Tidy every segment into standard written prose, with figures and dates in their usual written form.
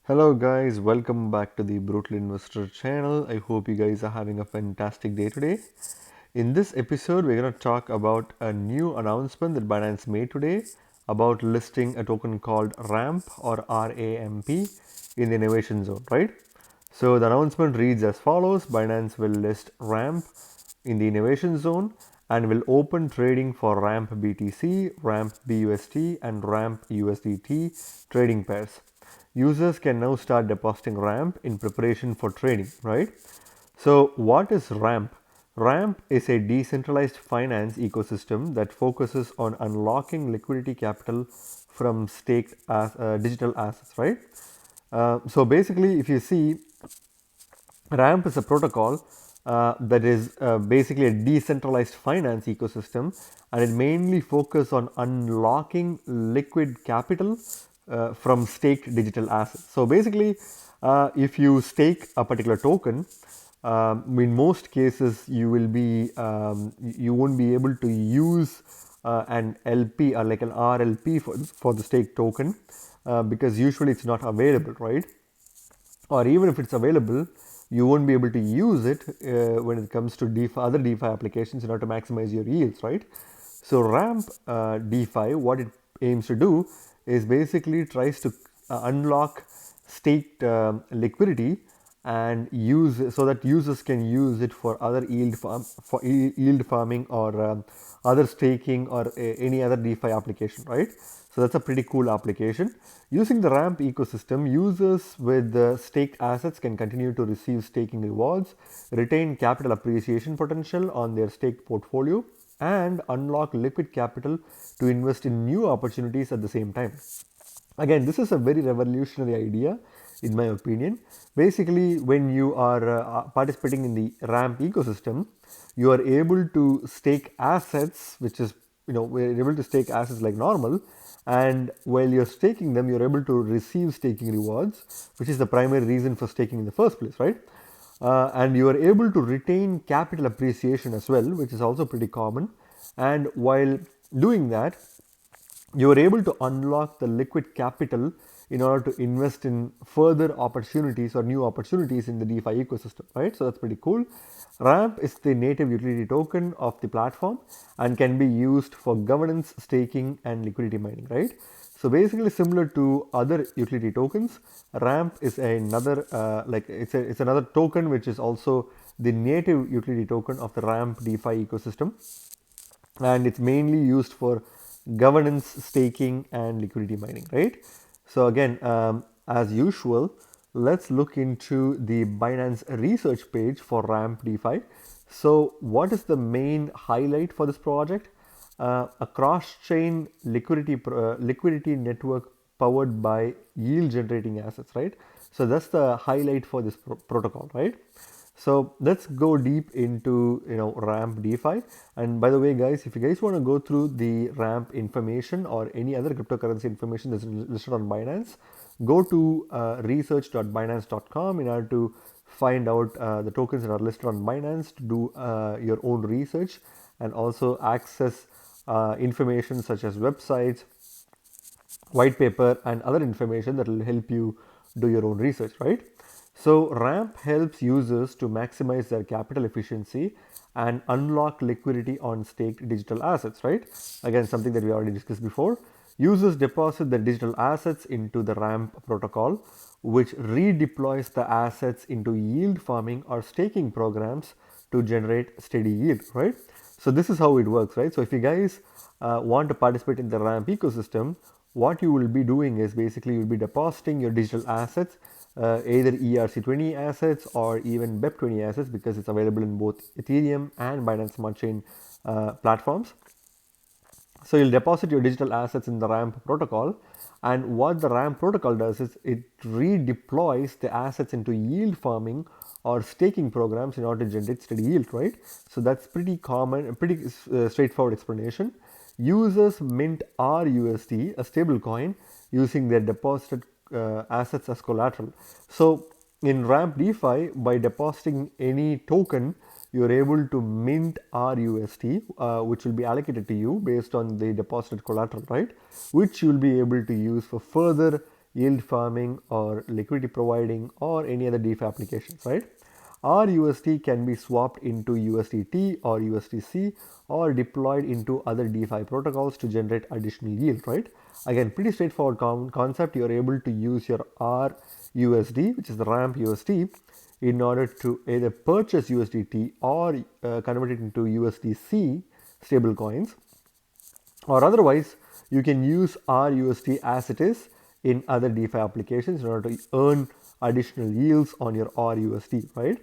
Hello guys, welcome back to the Brutal Investor channel. I hope you guys are having a fantastic day today. In this episode, we're going to talk about a new announcement that Binance made today about listing a token called RAMP or RAMP in the innovation zone, right? So the announcement reads as follows: Binance will list RAMP in the innovation zone and will open trading for RAMP BTC, RAMP BUSD, and RAMP USDT trading pairs. Users can now start depositing RAMP in preparation for trading, right? So what is RAMP? RAMP is a decentralized finance ecosystem that focuses on unlocking liquidity capital from staked digital assets, right? So basically, if you see, RAMP is a protocol that is basically a decentralized finance ecosystem, and it mainly focuses on unlocking liquid capital from staked digital assets. So basically, if you stake a particular token, in most cases you won't be able to use an LP or like an RLP for the stake token because usually it's not available, right? Or even if it's available, you won't be able to use it when it comes to DeFi, other DeFi applications in order to maximize your yields, right? So RAMP DeFi, what it aims to do is basically tries to unlock staked liquidity and use so that users can use it for other yield farming or other staking or any other DeFi application, right? So that's a pretty cool application. Using the RAMP ecosystem, users with staked assets can continue to receive staking rewards, retain capital appreciation potential on their staked portfolio, and unlock liquid capital to invest in new opportunities at the same time. Again, this is a very revolutionary idea, in my opinion. Basically, when you are participating in the RAMP ecosystem, you are able to stake assets, which is, we're able to stake assets like normal. And while you're staking them, you're able to receive staking rewards, which is the primary reason for staking in the first place, right? And you are able to retain capital appreciation as well, which is also pretty common. And while doing that, you are able to unlock the liquid capital in order to invest in further opportunities or new opportunities in the DeFi ecosystem, right? So that's pretty cool. RAMP is the native utility token of the platform and can be used for governance, staking, and liquidity mining, right? So basically, similar to other utility tokens, RAMP is another it's another token which is also the native utility token of the RAMP DeFi ecosystem, and it's mainly used for governance, staking, and liquidity mining, right? So again, as usual, let's look into the Binance research page for RAMP DeFi. So what is the main highlight for this project? A cross-chain liquidity network powered by yield generating assets, right? So that's the highlight for this protocol, right? So let's go deep into RAMP DeFi. And by the way, guys, if you guys want to go through the RAMP information or any other cryptocurrency information that's listed on Binance, go to research.binance.com in order to find out the tokens that are listed on Binance to do your own research and also access information such as websites, white paper, and other information that will help you do your own research, right? So RAMP helps users to maximize their capital efficiency and unlock liquidity on staked digital assets, right? Again, something that we already discussed before. Users deposit their digital assets into the RAMP protocol, which redeploys the assets into yield farming or staking programs to generate steady yield, right? So this is how it works, right? So if you guys want to participate in the RAMP ecosystem, what you will be doing is basically you'll be depositing your digital assets, either ERC20 assets or even BEP20 assets, because it's available in both Ethereum and Binance Smart Chain platforms. So you'll deposit your digital assets in the RAMP protocol, and what the RAMP protocol does is it redeploys the assets into yield farming or staking programs in order to generate steady yield, right? So that's pretty common, a pretty straightforward explanation. Users mint RUSD, a stable coin, using their deposited assets as collateral. So in RAMP DeFi, by depositing any token, you're able to mint RUSD, which will be allocated to you based on the deposited collateral, right? Which you'll be able to use for further yield farming or liquidity providing or any other DeFi applications, right? RUSD can be swapped into USDT or USDC or deployed into other DeFi protocols to generate additional yield, right? Again, pretty straightforward concept. You're able to use your RUSD, which is the ramp USD, in order to either purchase USDT or convert it into USDC stable coins, or otherwise you can use RUSD as it is in other DeFi applications in order to earn additional yields on your RUSD, right?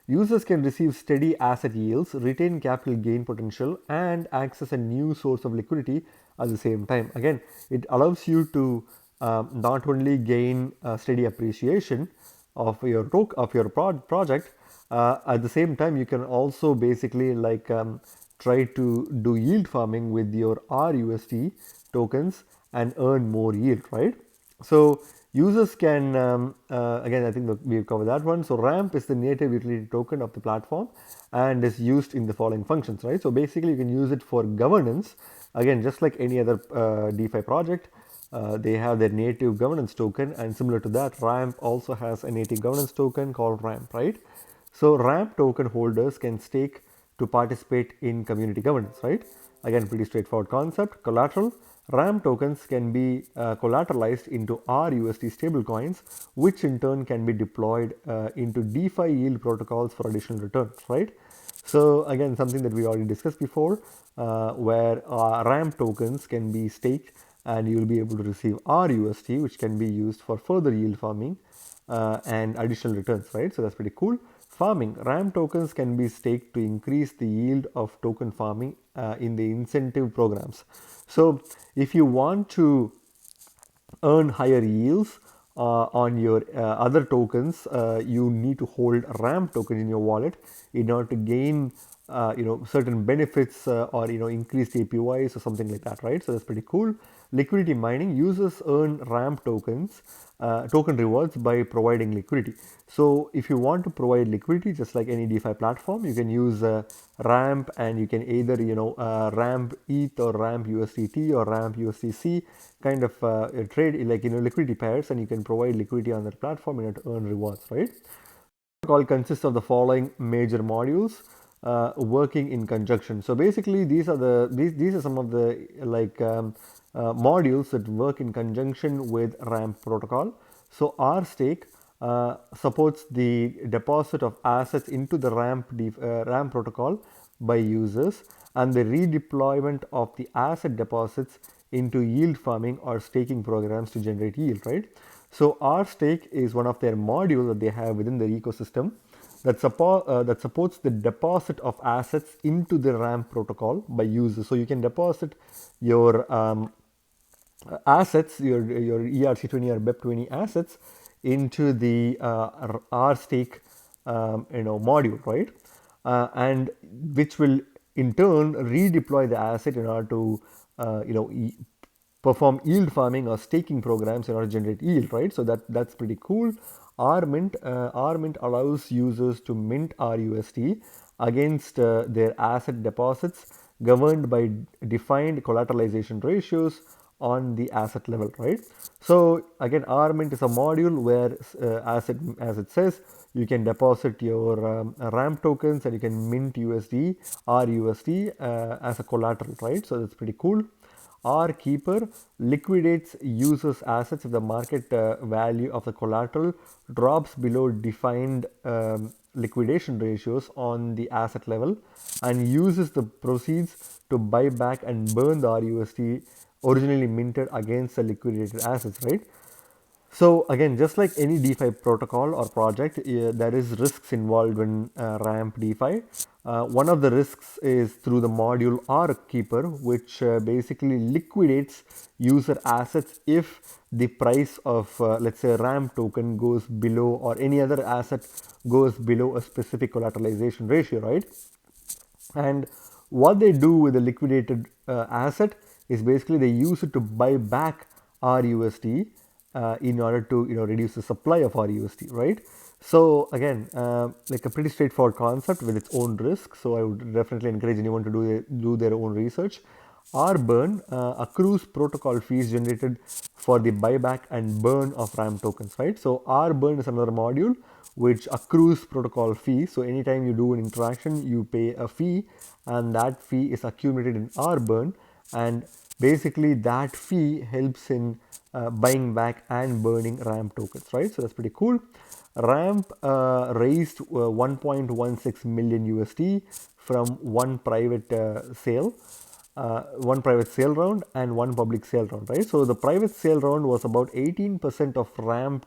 Users can receive steady asset yields, retain capital gain potential, and access a new source of liquidity at the same time. Again, it allows you to not only gain steady appreciation of your project, at the same time you can also basically like try to do yield farming with your RUSD tokens and earn more yield, right? So users can again, I think that we've covered that one. So ramp is the native utility token of the platform and is used in the following functions, right? So basically you can use it for governance, again just like any other DeFi project. They have their native governance token, and similar to that, ramp also has a native governance token called ramp, right? So ramp token holders can stake to participate in community governance, right? Again, pretty straightforward concept. Collateral. Ramp tokens can be collateralized into RUSD stablecoins, which in turn can be deployed into DeFi yield protocols for additional returns, right? So again, something that we already discussed before, where ramp tokens can be staked and you will be able to receive RUSD, which can be used for further yield farming and additional returns, right? So that's pretty cool. Farming. RAM tokens can be staked to increase the yield of token farming in the incentive programs. So if you want to earn higher yields on your other tokens, you need to hold RAM token in your wallet in order to gain certain benefits or increased APYs or something like that, right? So that's pretty cool. Liquidity mining. Users earn ramp tokens, token rewards by providing liquidity. So if you want to provide liquidity, just like any DeFi platform, you can use ramp, and you can either ramp ETH or ramp USDT or ramp USDC kind of trade like liquidity pairs, and you can provide liquidity on that platform in order to earn rewards, right? Protocol consists of the following major modules working in conjunction. So basically these are some of the modules that work in conjunction with ramp protocol. So RStake supports the deposit of assets into the ramp protocol by users and the redeployment of the asset deposits into yield farming or staking programs to generate yield, right? So RStake is one of their modules that they have within their ecosystem that supports the deposit of assets into the ramp protocol by users. So you can deposit your assets, your ERC20 or BEP20 assets into the RStake module, right? And which will in turn redeploy the asset in order to perform yield farming or staking programs in order to generate yield, right? So that's pretty cool. RMint allows users to mint RUSD against their asset deposits governed by defined collateralization ratios on the asset level, right? So again, RMint is a module where as it says, you can deposit your ramp tokens and you can mint USD or USD as a collateral, right? So that's pretty cool. RKeeper liquidates users' assets if the market value of the collateral drops below defined liquidation ratios on the asset level and uses the proceeds to buy back and burn the RUSD originally minted against the liquidated assets, right? So again, just like any DeFi protocol or project, there is risks involved in ramp DeFi. One of the risks is through the module RKeeper, which basically liquidates user assets if the price of, let's say, ramp token goes below, or any other asset goes below a specific collateralization ratio, right? And what they do with the liquidated asset is basically they use it to buy back RUSD in order to reduce the supply of RUSD, right? So again, like a pretty straightforward concept with its own risk. So I would definitely encourage anyone to do their own research. R burn accrues protocol fees generated for the buyback and burn of RAM tokens, right? So R burn is another module which accrues protocol fees. So anytime you do an interaction, you pay a fee, and that fee is accumulated in R burn, and basically that fee helps in buying back and burning RAM tokens, right? So that's pretty cool. Ramp raised 1.16 million USD from one private sale round and one public sale round, right? So the private sale round was about 18% of RAM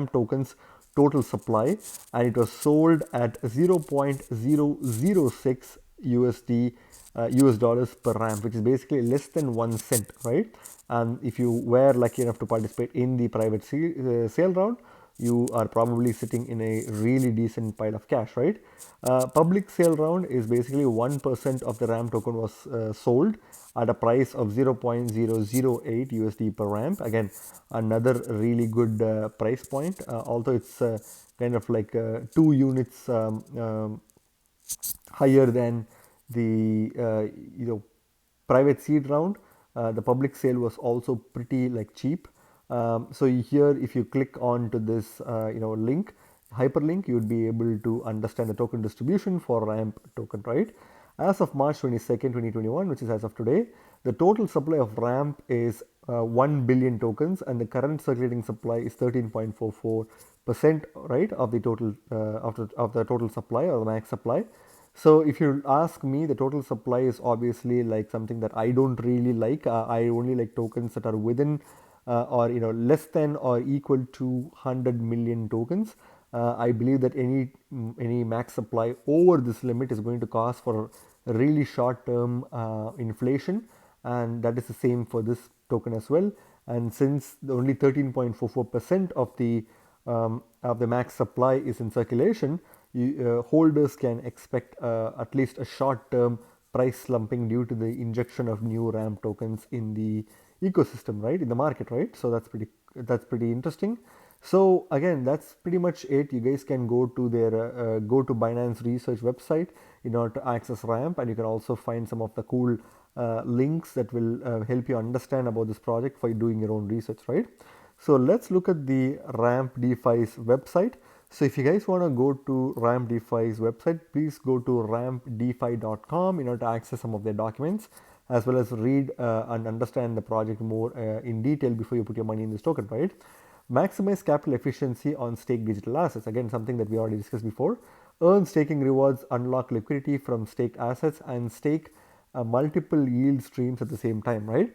tokens total supply, and it was sold at 0.006 USD US dollars per RAM, which is basically less than 1 cent, right? And if you were lucky enough to participate in the private sale round, you are probably sitting in a really decent pile of cash, right? Public sale round is basically 1% of the RAM token was sold at a price of 0.008 USD per RAM. Again, another really good price point, although it's kind of like 2 units higher than the private seed round. The public sale was also pretty like cheap. So here, if you click on to this link, hyperlink, you'd be able to understand the token distribution for ramp token, right? As of March 22nd, 2021, which is as of today, the total supply of ramp is 1 billion tokens, and the current circulating supply is 13.44%, right, of the total of the total supply or the max supply. So if you ask me, the total supply is obviously like something that I don't really like. I only like tokens that are within or less than or equal to 100 million tokens. I believe that any max supply over this limit is going to cause for a really short-term inflation, and that is the same for this token as well. And since the only 13.44% of the max supply is in circulation, holders can expect at least a short-term price slumping due to the injection of new RAM tokens in the ecosystem, right, in the market, right? So that's pretty interesting. So again, that's pretty much it. You guys can go to Binance research website in order to access ramp, and you can also find some of the cool links that will help you understand about this project for doing your own research, right? So let's look at the ramp DeFi's website. So if you guys want to go to ramp DeFi's website, please go to rampdefi.com in order to access some of their documents, as well as read and understand the project more in detail before you put your money in this token, right? Maximize capital efficiency on stake digital assets. Again, something that we already discussed before. Earn staking rewards, unlock liquidity from staked assets, and stake multiple yield streams at the same time, right?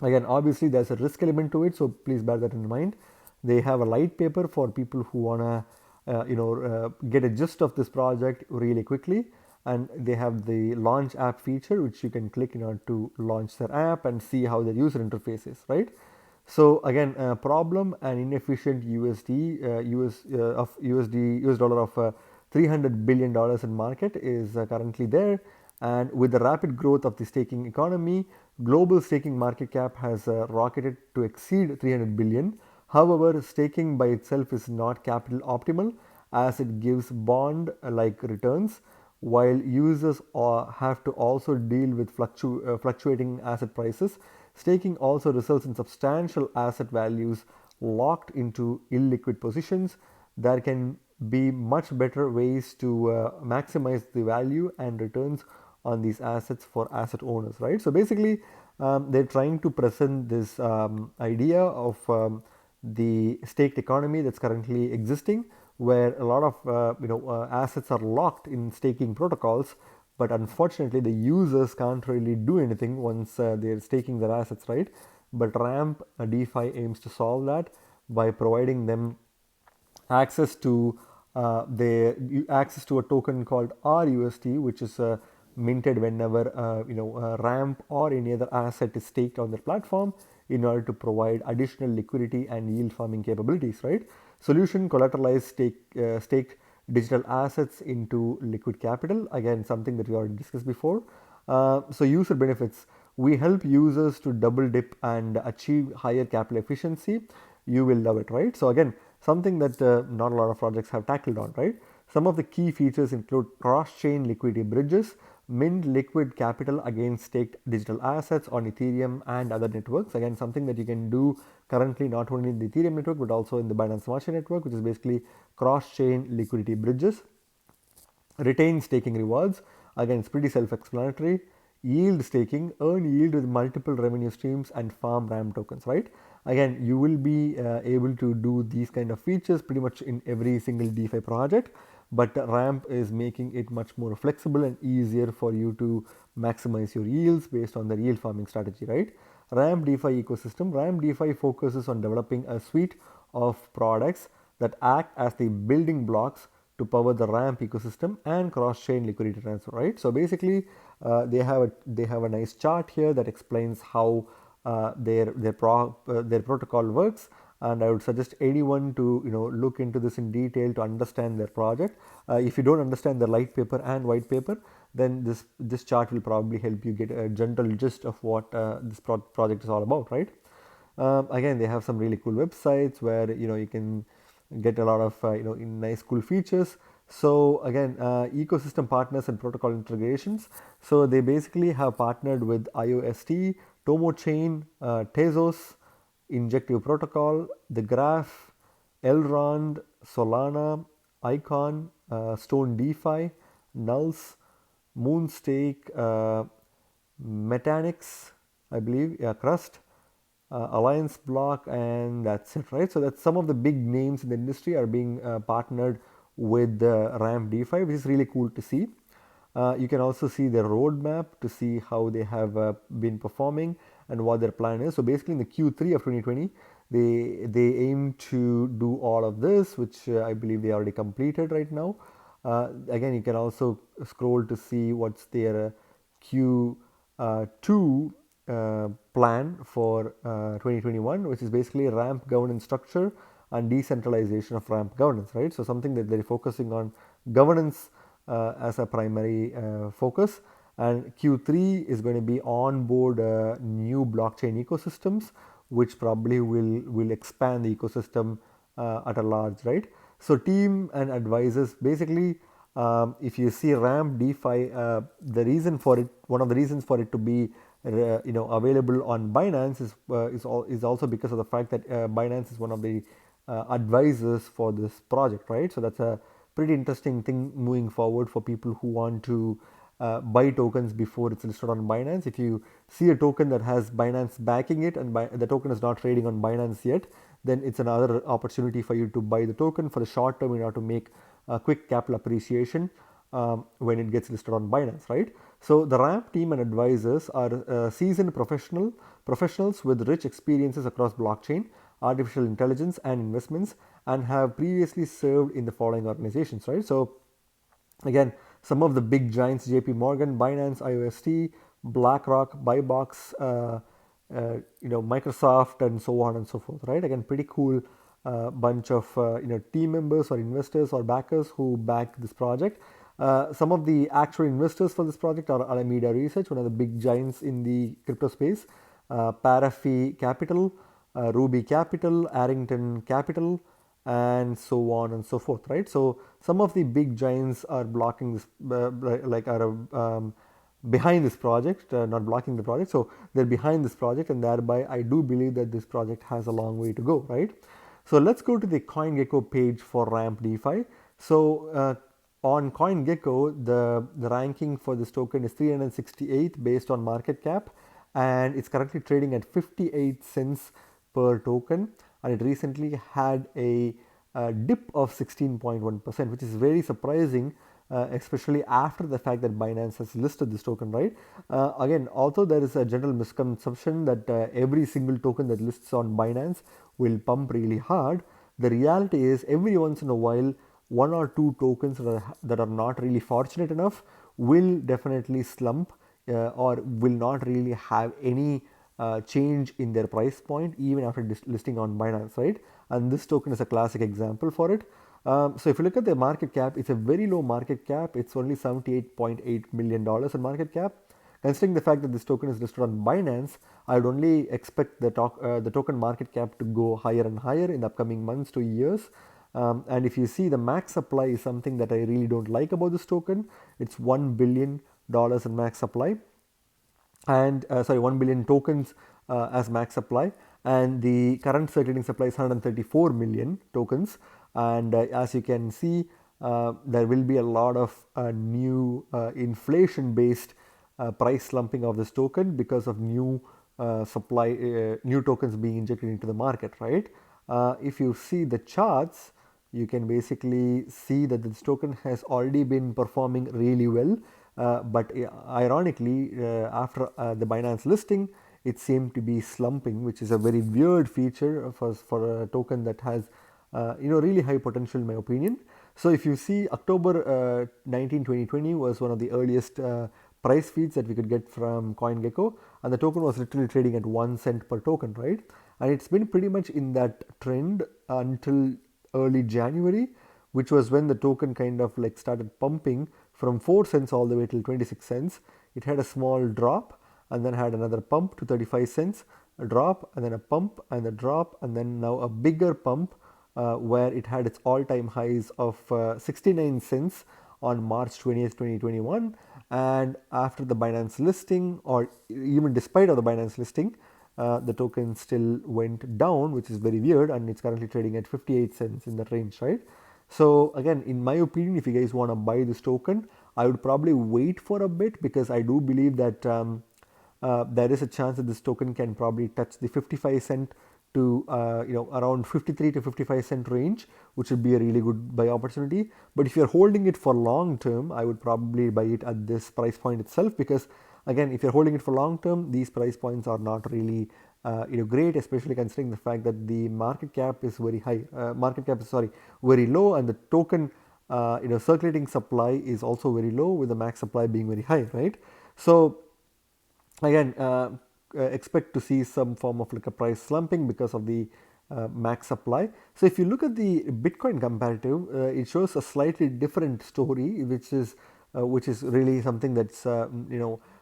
Again, obviously there's a risk element to it, so please bear that in mind. They have a light paper for people who wanna get a gist of this project really quickly, and they have the launch app feature which you can click in order to launch their app and see how their user interface is, right? So again, problem and inefficient US dollar of $300 billion in market is currently there, and with the rapid growth of the staking economy, global staking market cap has rocketed to exceed 300 billion. However, staking by itself is not capital optimal as it gives bond like returns, while users have to also deal with fluctuating asset prices. Staking also results in substantial asset values locked into illiquid positions. There can be much better ways to maximize the value and returns on these assets for asset owners, right? So basically, they're trying to present this idea of the staked economy that's currently existing, where a lot of assets are locked in staking protocols, but unfortunately the users can't really do anything once they're staking their assets, right? But ramp DeFi aims to solve that by providing them access to access to a token called RUST, which is minted whenever ramp or any other asset is staked on their platform, in order to provide additional liquidity and yield farming capabilities, right? Solution collateralized staked digital assets into liquid capital. Again, something that we already discussed before. So user benefits. We help users to double dip and achieve higher capital efficiency. You will love it, right? So again, something that not a lot of projects have tackled on, right? Some of the key features include cross-chain liquidity bridges. mint liquid capital against staked digital assets on Ethereum and other networks. Again, something that you can do currently not only in the Ethereum network but also in the Binance Smart Chain network, which is basically cross-chain liquidity bridges. Retain staking rewards, again it's pretty self-explanatory. Yield staking, earn yield with multiple revenue streams and farm RAM tokens, right? Again, you will be able to do these kind of features pretty much in every single DeFi project, but ramp is making it much more flexible and easier for you to maximize your yields based on the yield farming strategy, right? Ramp DeFi ecosystem. Ramp DeFi focuses on developing a suite of products that act as the building blocks to power the ramp ecosystem and cross-chain liquidity transfer, right? So basically, they have a nice chart here that explains how their protocol works, and I would suggest anyone to look into this in detail to understand their project. If you don't understand the light paper and white paper, then this chart will probably help you get a general gist of what this project is all about, right? Again, they have some really cool websites where you can get a lot of nice cool features. So again, ecosystem partners and protocol integrations. So they basically have partnered with IOST, Tomo Chain, Tezos, Injective Protocol, The Graph, Elrond, Solana, Icon, Stone DeFi, Nulls, Moonstake, Mechanics, I believe, yeah, Crust, Alliance Block, and that's it, right? So that's some of the big names in the industry are being partnered with Ramp DeFi, which is really cool to see. You can also see their roadmap to see how they have been performing and what their plan is. So basically in the Q3 of 2020, they aim to do all of this, which I believe they already completed right now. Again, you can also scroll to see what's their Q2 plan for 2021, which is basically ramp governance structure and decentralization of ramp governance, right? So something that they're focusing on governance as a primary focus. And Q3 is going to be onboard new blockchain ecosystems, which probably will expand the ecosystem at a large, right? So team and advisors, basically, if you see Ramp DeFi, one of the reasons for it to be available on Binance is also because of the fact that Binance is one of the advisors for this project, right? So that's a pretty interesting thing moving forward for people who want to buy tokens before it's listed on Binance. If you see a token that has Binance backing it and the token is not trading on Binance yet, then it's another opportunity for you to buy the token for the short term in order to make a quick capital appreciation when it gets listed on Binance, right? So the Ramp team and advisors are seasoned professionals with rich experiences across blockchain, artificial intelligence, and investments, and have previously served in the following organizations, right? So again, some of the big giants: JP Morgan, Binance, IOST, BlackRock, Buybox, Microsoft, and so on and so forth, right? Again, pretty cool bunch of team members or investors or backers who back this project. Some of the actual investors for this project are Alameda Research, one of the big giants in the crypto space, Parafi Capital, Ruby Capital, Arrington Capital, and so on and so forth, right? So some of the big giants are blocking this, behind this project, not blocking the project. So they're behind this project, and thereby I do believe that this project has a long way to go, right? So let's go to the CoinGecko page for Ramp DeFi. So on CoinGecko, the ranking for this token is 368th based on market cap, and it's currently trading at 58 cents per token, and it recently had a dip of 16.1%, which is very surprising, especially after the fact that Binance has listed this token, right? Again, although there is a general misconception that every single token that lists on Binance will pump really hard, the reality is every once in a while, one or two tokens that are not really fortunate enough will definitely slump or will not really have any change in their price point even after listing on Binance, right? And this token is a classic example for it. So if you look at the market cap, it's a very low market cap. It's only $78.8 million in market cap. Considering the fact that this token is listed on Binance, I would only expect the token market cap to go higher and higher in the upcoming months to years. And if you see, the max supply is something that I really don't like about this token. It's 1 billion dollars in max supply, and 1 billion tokens as max supply, and the current circulating supply is 134 million tokens. And as you can see, there will be a lot of new inflation based price slumping of this token because of new new tokens being injected into the market, right? If you see the charts, you can basically see that this token has already been performing really well, but ironically, after the Binance listing, it seemed to be slumping, which is a very weird feature for a token that has really high potential in my opinion. So if you see, October 19, 2020 was one of the earliest price feeds that we could get from CoinGecko, and the token was literally trading at 1 cent per token, right? And it's been pretty much in that trend until early January, which was when the token kind of like started pumping from 4 cents all the way till 26 cents. It had a small drop and then had another pump to 35 cents, a drop and then a pump and a drop, and then now a bigger pump where it had its all-time highs of 69 cents on March 20th, 2021. And after the Binance listing, or even despite of the Binance listing, the token still went down, which is very weird, and it's currently trading at 58 cents in that range, right? So again, in my opinion, if you guys want to buy this token, I would probably wait for a bit, because I do believe that there is a chance that this token can probably touch the 55 cent to around 53 to 55 cent range, which would be a really good buy opportunity. But if you're holding it for long term, I would probably buy it at this price point itself, because again, if you're holding it for long term, these price points are not really great, especially considering the fact that the market cap is very high. Very low, and the token circulating supply is also very low, with the max supply being very high, right? So again, expect to see some form of like a price slumping because of the max supply. So if you look at the Bitcoin comparative, it shows a slightly different story, which is really something that's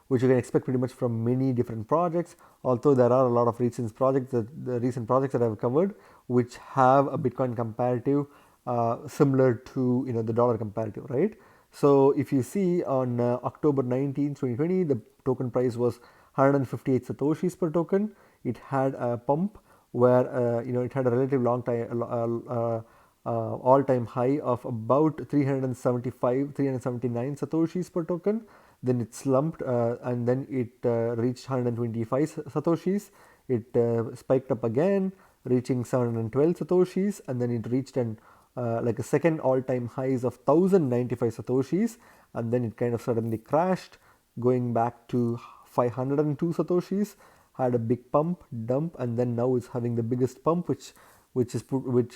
which you can expect pretty much from many different projects. Although there are a lot of recent projects that I've covered which have a Bitcoin comparative similar to the dollar comparative, right? So if you see on October 19, 2020, the token price was 158 satoshis per token. It had a pump where it had a relative long time all-time high of about 379 satoshis per token. Then it slumped, and then it reached 125 satoshis. It spiked up again, reaching 712 satoshis, and then it reached like a second all-time highs of 1095 satoshis, and then it kind of suddenly crashed, going back to 502 satoshis, had a big pump, dump, and then now it's having the biggest pump, which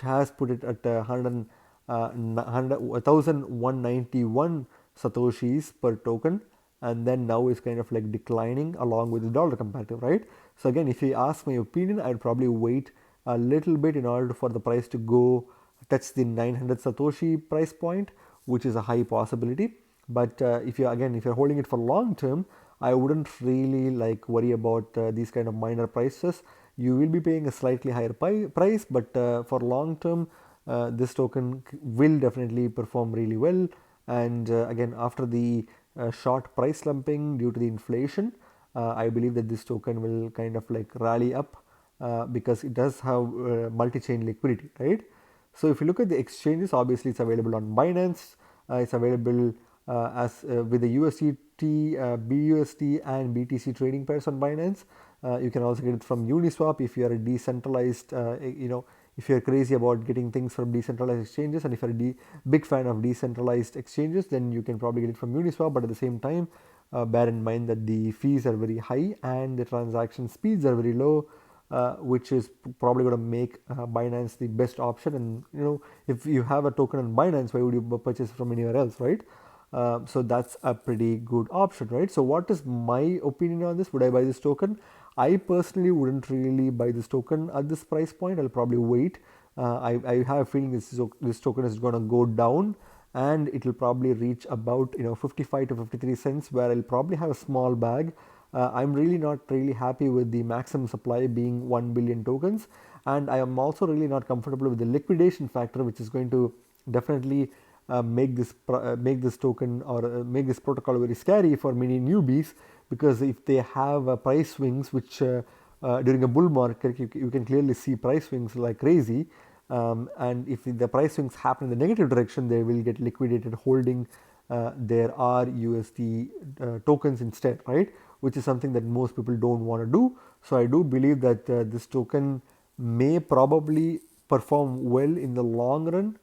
has put it at 1191 satoshis per token, and then now it's kind of like declining along with the dollar comparative, right? So again, if you ask my opinion, I'd probably wait a little bit in order for the price to go touch the 900 satoshi price point, which is a high possibility. But if you're holding it for long term, I wouldn't really like worry about these kind of minor prices. You will be paying a slightly higher price, but for long term, this token will definitely perform really well. And again, after the short price slumping due to the inflation, I believe that this token will kind of like rally up because it does have multi-chain liquidity, right? So if you look at the exchanges, obviously it's available on Binance. It's available as with the USDT, BUSD, and BTC trading pairs on Binance. You can also get it from Uniswap if you are a decentralized, if you're crazy about getting things from decentralized exchanges, and if you're a big fan of decentralized exchanges, then you can probably get it from Uniswap. But at the same time, bear in mind that the fees are very high and the transaction speeds are very low, which is probably going to make Binance the best option. And if you have a token on Binance, why would you purchase from anywhere else, right? So that's a pretty good option, right? So what is my opinion on this? Would I buy this token? I personally wouldn't really buy this token at this price point. I'll probably wait. I have a feeling this token is going to go down, and it will probably reach about 55 to 53 cents, where I'll probably have a small bag. I'm really not really happy with the maximum supply being 1 billion tokens, and I am also really not comfortable with the liquidation factor, which is going to definitely make this token or make this protocol very scary for many newbies, because if they have price swings which during a bull market you can clearly see price swings like crazy, and if the price swings happen in the negative direction, they will get liquidated holding their RUSD tokens instead, right? Which is something that most people don't want to do. So I do believe that this token may probably perform well in the long run,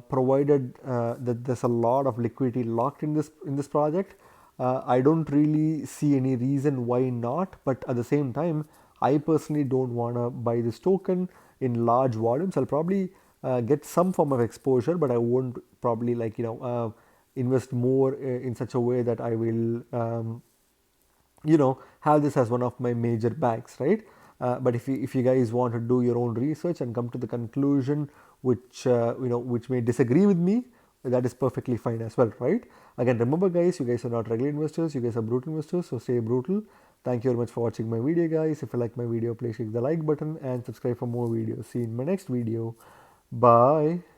provided that there's a lot of liquidity locked in this project. I don't really see any reason why not, but at the same time, I personally don't want to buy this token in large volumes. I'll probably get some form of exposure, but I won't probably invest more in such a way that I will have this as one of my major bags, right? But if you guys want to do your own research and come to the conclusion which which may disagree with me, that is perfectly fine as well, right? Again, remember guys, you guys are not regular investors, you guys are brutal investors, so stay brutal. Thank you very much for watching my video, guys. If you like my video, please click the like button and subscribe for more videos. See you in my next video. Bye.